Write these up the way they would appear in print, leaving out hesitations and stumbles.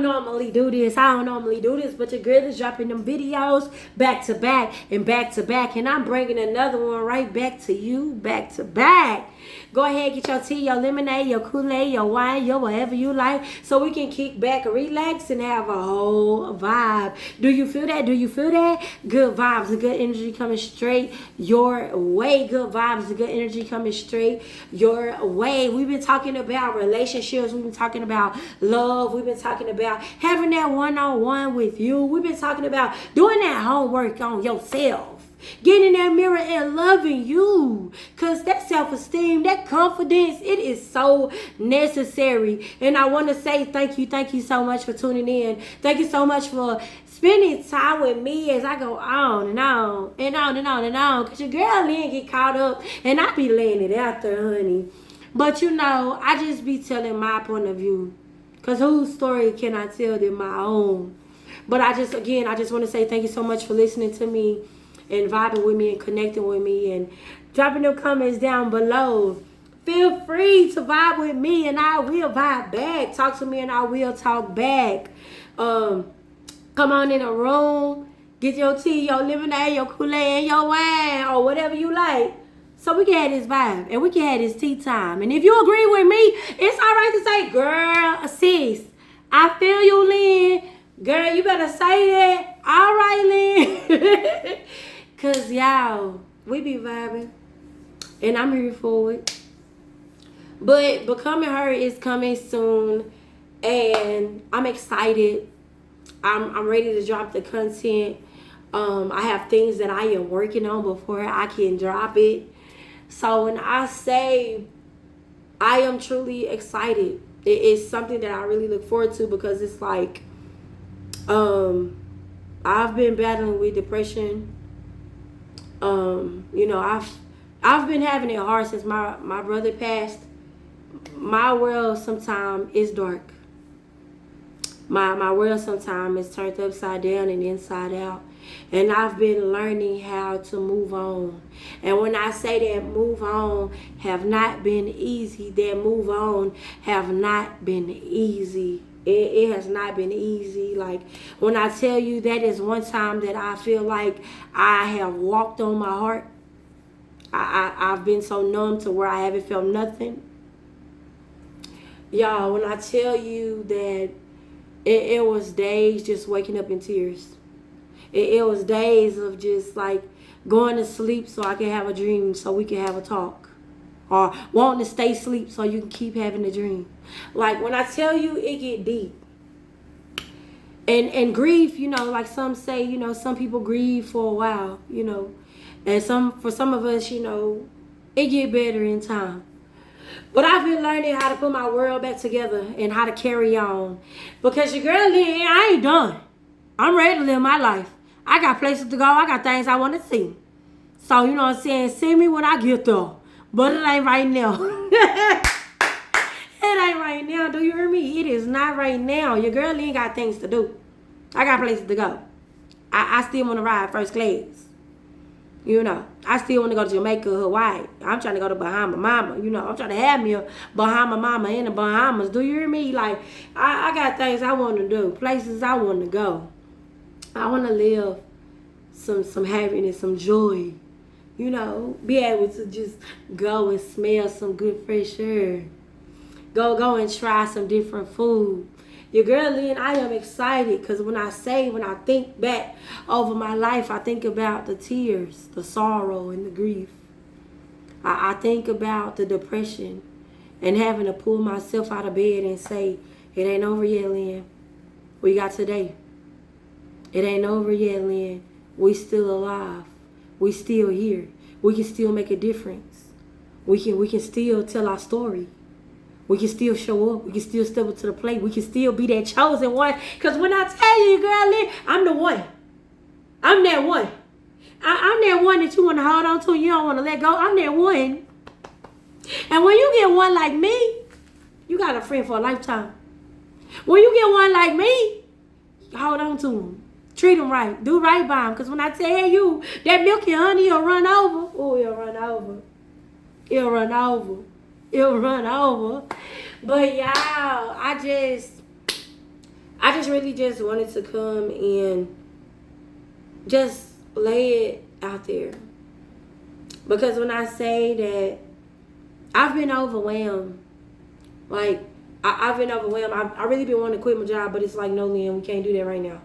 normally do this. But your girl is dropping them videos back to back and back to back. And I'm bringing another one right back to you, back to back. Go ahead, get your tea, your lemonade, your Kool-Aid, your wine, your whatever you like, so we can kick back, relax, and have a whole vibe. Do you feel that? Do you feel that? Good vibes, a good energy coming straight your way. Good vibes, a good energy coming straight your way. We've been talking about relationships. We've been talking about love. We've been talking about having that one-on-one with you. We've been talking about doing that homework on yourself. Getting in that mirror and loving you. Because that self-esteem, that confidence, it is so necessary. And I want to say thank you so much for tuning in. Thank you so much for spending time with me as I go on and on and on and on and on. Because your girl Lynn get caught up and I be laying it out there, honey. But you know, I just be telling my point of view. Because whose story can I tell than my own? But I just want to say thank you so much for listening to me and vibing with me and connecting with me and dropping them comments down below. Feel free to vibe with me and I will vibe back. Talk to me and I will talk back. Come on in a room. Get your tea, your lemonade, your Kool-Aid, and your wine or whatever you like. So we can have this vibe and we can have this tea time. And if you agree with me, it's all right to say, girl, sis, I feel you, Lynn. Girl, you better say that. All right, Lynn. Because, y'all, we be vibing. And I'm here for it. But Becoming Her is coming soon. And I'm excited. I'm ready to drop the content. I have things that I am working on before I can drop it. So when I say I am truly excited, it is something that I really look forward to because it's like, I've been battling with depression. You know, I've been having it hard since my brother passed. My world sometimes is dark. My world sometimes is turned upside down and inside out. And I've been learning how to move on. And when I say that move on have not been easy, that move on have not been easy. It has not been easy. Like, when I tell you that is one time that I feel like I have walked on my heart. I've been so numb to where I haven't felt nothing. Y'all, when I tell you that it was days just waking up in tears. It was days of just like going to sleep so I can have a dream so we can have a talk. Or wanting to stay asleep so you can keep having a dream. Like, when I tell you, it get deep. And grief, you know, like some say, you know, some people grieve for a while, you know. And for some of us, you know, it get better in time. But I've been learning how to put my world back together and how to carry on. Because your girl, I ain't done. I'm ready to live my life. I got places to go. I got things I want to see. So, you know what I'm saying? See me when I get there. But it ain't right now. It ain't right now. Do you hear me? It is not right now. Your girl ain't got things to do. I got places to go. I still want to ride first class. You know, I still want to go to Jamaica, Hawaii. I'm trying to go to Bahama Mama. You know, I'm trying to have me a Bahama Mama in the Bahamas. Do you hear me? Like, I got things I want to do. Places I want to go. I want to live some happiness, some joy. You know, be able to just go and smell some good fresh air. Go and try some different food. Your girl Lynn, I am excited because when I think back over my life, I think about the tears, the sorrow, and the grief. I think about the depression and having to pull myself out of bed and say, it ain't over yet, Lynn. We got today. It ain't over yet, Lynn. We still alive. We still here. We can still make a difference. We can still tell our story. We can still show up. We can still step up to the plate. We can still be that chosen one. Because when I tell you, girl, Lynn, I'm the one. I'm that one. I'm that one that you want to hold on to and you don't want to let go. I'm that one. And when you get one like me, you got a friend for a lifetime. When you get one like me, hold on to him. Treat them right. Do right by them. Because when I tell you that milk and honey will run over. Oh, it'll run over. It'll run over. It'll run over. But y'all, I just just really just wanted to come and just lay it out there. Because when I say that I've been overwhelmed, like, I've been overwhelmed. I really been wanting to quit my job, but it's like, no, Lynn, we can't do that right now.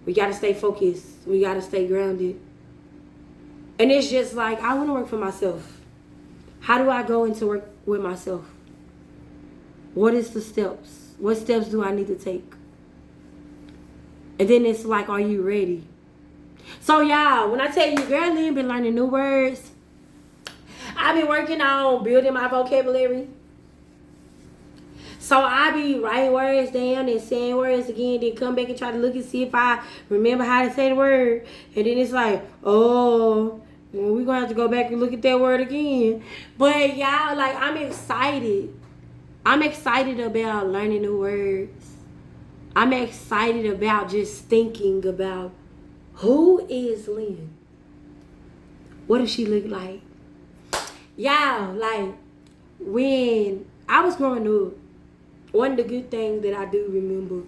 We got to stay focused. We got to stay grounded. And it's just like, I want to work for myself. How do I go into work with myself? What is the steps? What steps do I need to take? And then it's like, are you ready? So, y'all, when I tell you, girl, Lynn been learning new words. I've been working on building my vocabulary. So I be writing words down and saying words again, then come back and try to look and see if I remember how to say the word. And then it's like, oh, we're going to have to go back and look at that word again. But y'all, like, I'm excited. I'm excited about learning new words. I'm excited about just thinking about, who is Lynn? What does she look like? Y'all, like, when I was growing up, one of the good things that I do remember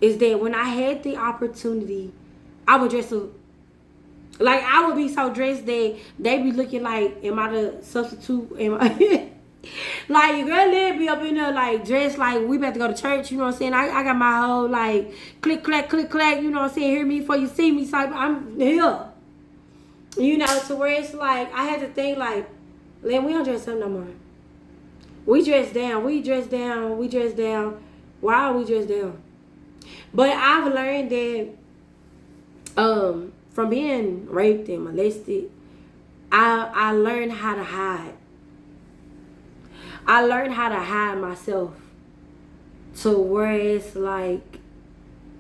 is that when I had the opportunity, I would dress up. Like, I would be so dressed that they be looking like, am I the substitute? Am I... Like, your girl Lynn be up in there, like, dressed like we about to go to church, you know what I'm saying? I got my whole, like, click, clack, you know what I'm saying? Hear me before you see me, so I'm here. You know, to where it's like, I had to think, like, Lynn, we don't dress up no more. We dress down. Why are we dressed down? But I've learned that from being raped and molested, I learned how to hide. I learned how to hide myself. To where it's like,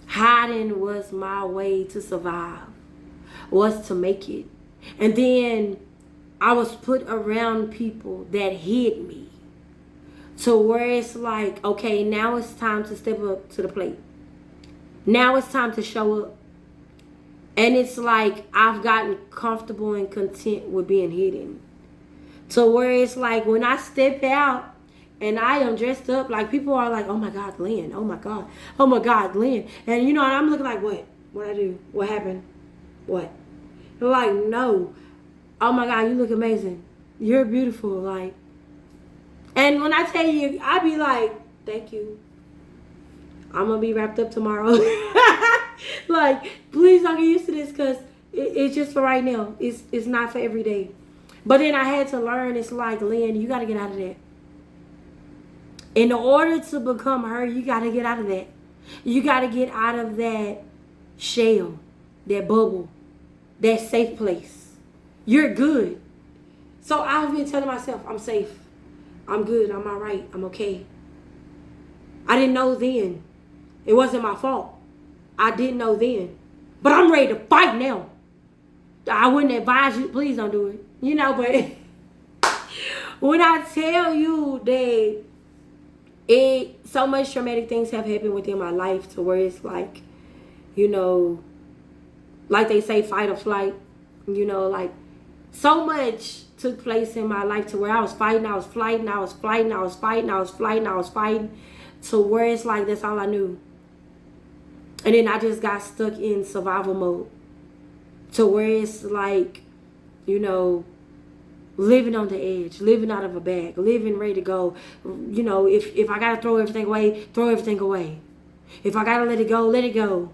hiding was my way to survive, was to make it. And then I was put around people that hid me. To where it's like, okay, now it's time to step up to the plate. Now it's time to show up. And it's like, I've gotten comfortable and content with being hidden. To where it's like, when I step out and I am dressed up, like, people are like, oh my God, Lynn. Oh my God. Oh my God, Lynn. And you know, and I'm looking like, what? What'd I do? What happened? What? They're like, no. Oh my God, you look amazing. You're beautiful. Like, and when I tell you, I be like, thank you. I'm going to be wrapped up tomorrow. Like, please don't get used to this, because it's just for right now. It's not for every day. But then I had to learn, it's like, Lynn, you got to get out of that. In order to become her, you got to get out of that. You got to get out of that shell, that bubble, that safe place. You're good. So I've been telling myself, I'm safe. I'm good. I'm all right. I'm okay. I didn't know then. It wasn't my fault. I didn't know then. But I'm ready to fight now. I wouldn't advise you. Please don't do it. You know, but when I tell you that so much traumatic things have happened within my life, to where it's like, you know, like they say, fight or flight. You know, like, so much took place in my life to where I was fighting, I was flighting, I was fighting, I was fighting, I was flighting, I was fighting, to where it's like, that's all I knew. And then I just got stuck in survival mode, to where it's like, you know, living on the edge, living out of a bag, living ready to go. You know, if I got to throw everything away, throw everything away. If I got to let it go, let it go.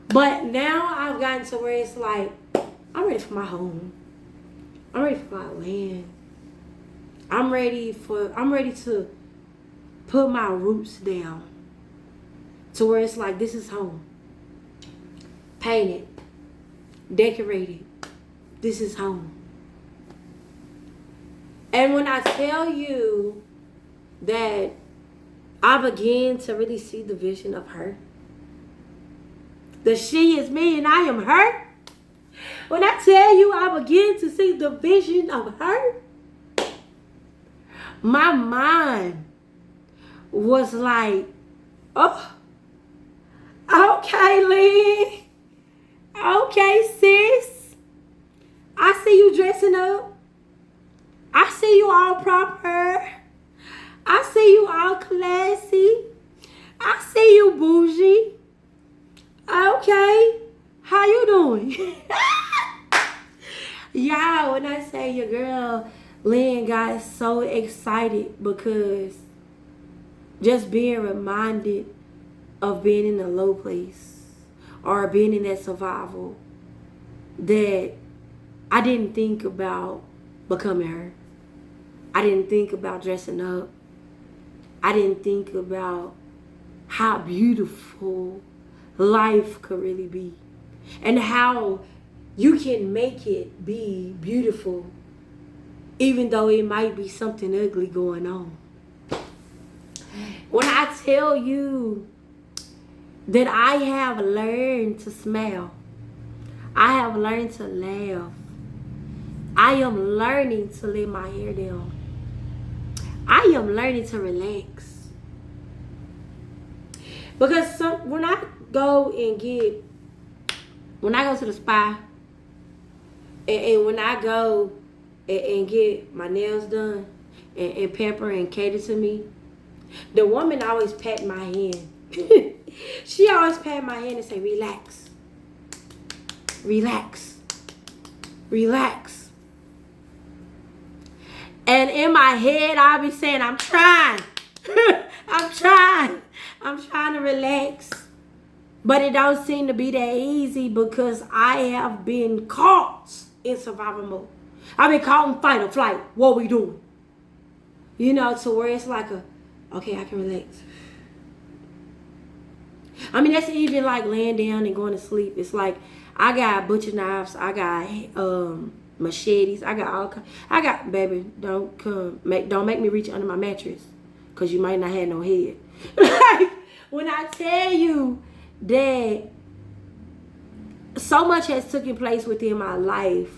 But now I've gotten to where it's like, I'm ready for my home. I'm ready for my land. I'm ready to put my roots down, to where it's like, this is home. Painted, decorated. This is home. And when I tell you that I began to really see the vision of her, that she is me and I am her. When I tell you I begin to see the vision of her, my mind was like, oh, okay, Lynn. Okay, sis. I see you dressing up. I see you all proper. I see you all classy. I see you, bougie. Okay. How you doing? Y'all, when I say your girl Lynn got so excited because just being reminded of being in a low place or being in that survival, that I didn't think about becoming her. I didn't think about dressing up. I didn't think about how beautiful life could really be and how you can make it be beautiful even though it might be something ugly going on. When I tell you that I have learned to smile, I have learned to laugh, I am learning to let my hair down, I am learning to relax. Because when I go to the spa, and when I go and get my nails done and pamper and cater to me, the woman always pat my hand. She always pat my hand and say, relax, relax, relax. And in my head, I'll be saying, I'm trying. I'm trying to relax. But it don't seem to be that easy because I have been caught in survival mode. I've been caught in fight or flight. What we doing? You know, to where it's like okay, I can relax. I mean, that's even like laying down and going to sleep. It's like I got butcher knives, I got machetes, I got baby. Don't make me reach under my mattress, cause you might not have no head. Like when I tell you that so much has taken place within my life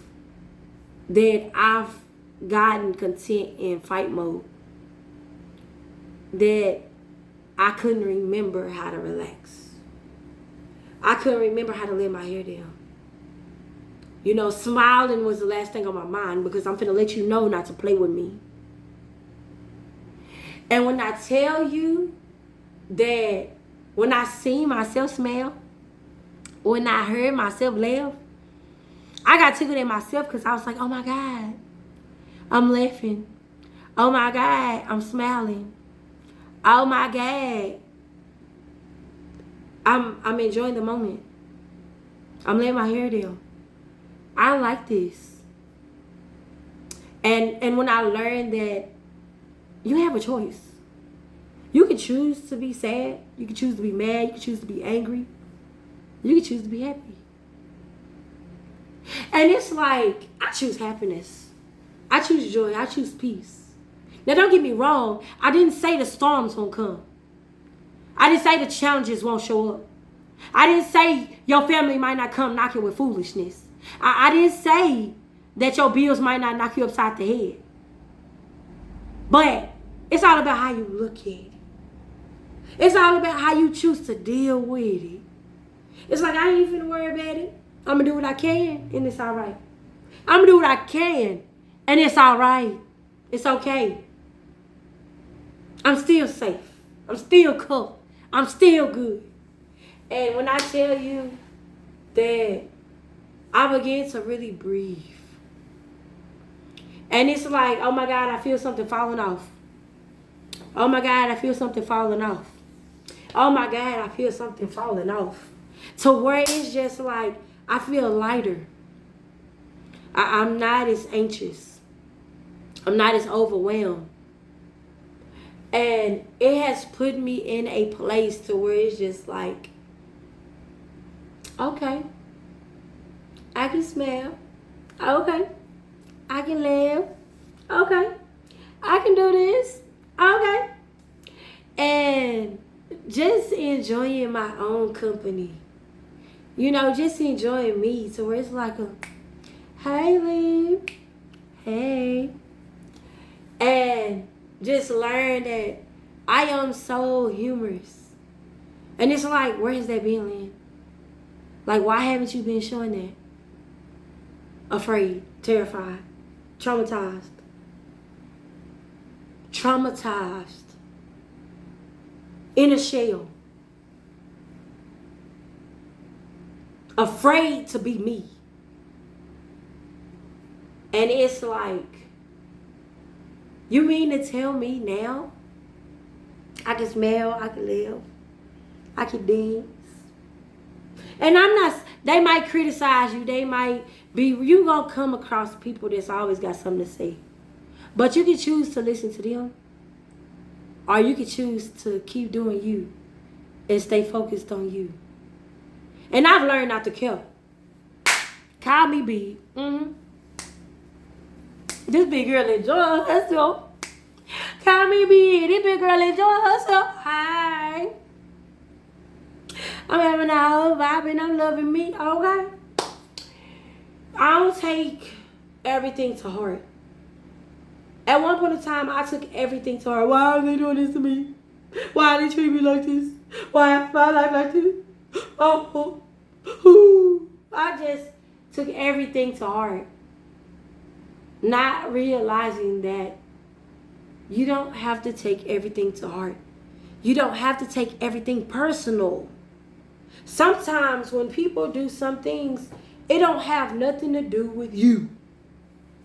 that I've gotten content in fight mode that I couldn't remember how to relax. I couldn't remember how to let my hair down. You know, smiling was the last thing on my mind because I'm finna let you know not to play with me. And when I tell you that when I see myself smile, when I heard myself laugh, I got tickled at myself because I was like, oh my God, I'm laughing. Oh my God, I'm smiling. Oh my God, I'm enjoying the moment. I'm letting my hair down. I like this. And when I learned that you have a choice. You can choose to be sad. You can choose to be mad. You can choose to be angry. You can choose to be happy. And it's like, I choose happiness. I choose joy. I choose peace. Now, don't get me wrong. I didn't say the storms won't come. I didn't say the challenges won't show up. I didn't say your family might not come knocking with foolishness. I didn't say that your bills might not knock you upside the head. But it's all about how you look at it. It's all about how you choose to deal with it. It's like, I ain't even worry about it. I'm going to do what I can, and it's all right. I'm going to do what I can, and it's all right. It's okay. I'm still safe. I'm still cool. I'm still good. And when I tell you that I begin to really breathe, and it's like, oh my God, I feel something falling off. Oh my God, I feel something falling off. Oh my God, I feel something falling off. To where it's just like, I feel lighter. I'm not as anxious. I'm not as overwhelmed. And it has put me in a place to where it's just like, okay, I can smile. Okay, I can laugh. Okay, I can do this. Okay. And just enjoying my own company. You know, just enjoying me. So where it's like hey, Lee. Hey. And just learn that I am so humorous. And it's like, where has that been, Lynn? Like, why haven't you been showing that? Afraid, terrified, traumatized. In a shell. afraid to be me. And it's like, you mean to tell me now I can smell, I can live, I can dance? And I'm not, they might criticize you, they might be, you gonna come across people that's always got something to say. But you can choose to listen to them, or you can choose to keep doing you and stay focused on you. And I've learned not to care. Call me B. This big girl enjoy herself. Call me B. This big girl enjoy herself. Hi. I'm having a whole vibe and I'm loving me. Okay. I don't take everything to heart. At one point in time, I took everything to heart. Why are they doing this to me? Why are they treating me like this? Why is my life like this? Oh. I just took everything to heart. Not realizing that you don't have to take everything to heart. You don't have to take everything personal. Sometimes when people do some things, it don't have nothing to do with you.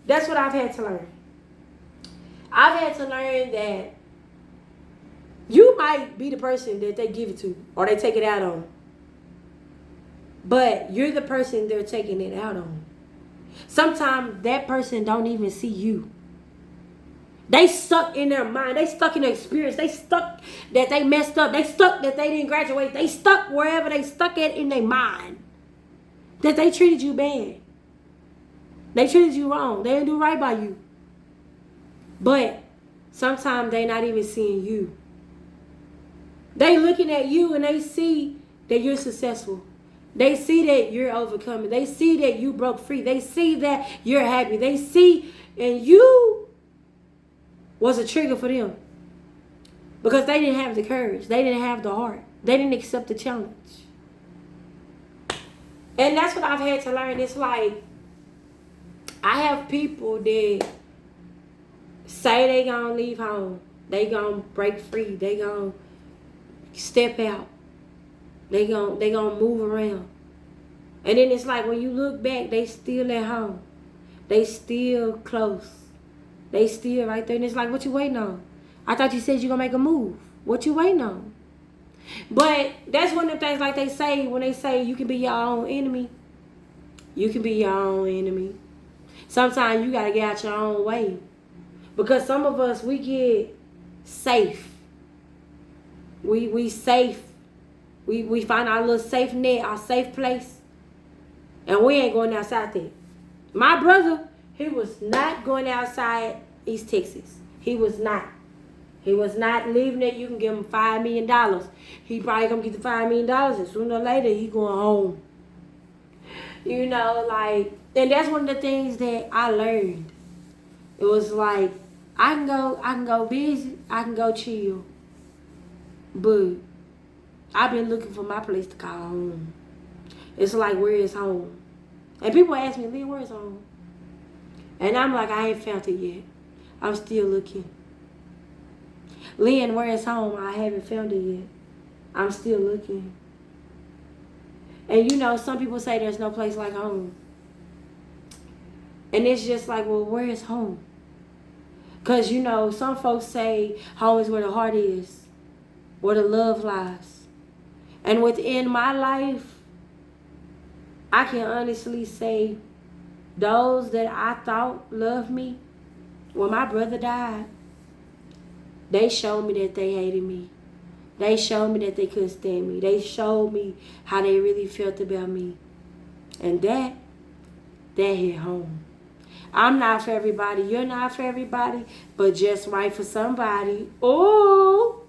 That's what I've had to learn. I've had to learn that you might be the person that they give it to or they take it out on. But you're the person they're taking it out on. Sometimes that person don't even see you. They stuck in their mind. They stuck in their experience. They stuck that they messed up. They stuck that they didn't graduate. They stuck wherever they stuck at in their mind. That they treated you bad. They treated you wrong. They didn't do right by you. But sometimes they not even seeing you. They looking at you and they see that you're successful. They see that you're overcoming. They see that you broke free. They see that you're happy. They see, and you was a trigger for them. Because they didn't have the courage. They didn't have the heart. They didn't accept the challenge. And that's what I've had to learn. It's like, I have people that say they gonna leave home. They gonna break free. They gonna step out. They gonna move around. And then it's like when you look back, they still at home. They still close. They still right there. And it's like, what you waiting on? I thought you said you gonna make a move. What you waiting on? But that's one of the things like they say when they say you can be your own enemy. You can be your own enemy. Sometimes you gotta get out your own way. Because some of us, we get safe. We safe. We find our little safe net, our safe place. And we ain't going outside there. My brother, he was not going outside East Texas. He was not. He was not leaving it. You can give him $5 million. He probably gonna get the $5 million and sooner or later he going home. You know, like, and that's one of the things that I learned. It was like, I can go visit, I can go chill. But I've been looking for my place to call home. It's like, where is home? And people ask me, Lynn, where's home? And I'm like, I ain't found it yet. I'm still looking. Lynn, where is home? I haven't found it yet. I'm still looking. And you know, some people say there's no place like home. And it's just like, well, where is home? Because, you know, some folks say home is where the heart is, where the love lies. And within my life, I can honestly say those that I thought loved me, when my brother died, they showed me that they hated me. They showed me that they couldn't stand me. They showed me how they really felt about me. And that hit home. I'm not for everybody. You're not for everybody. But just right for somebody. Oh,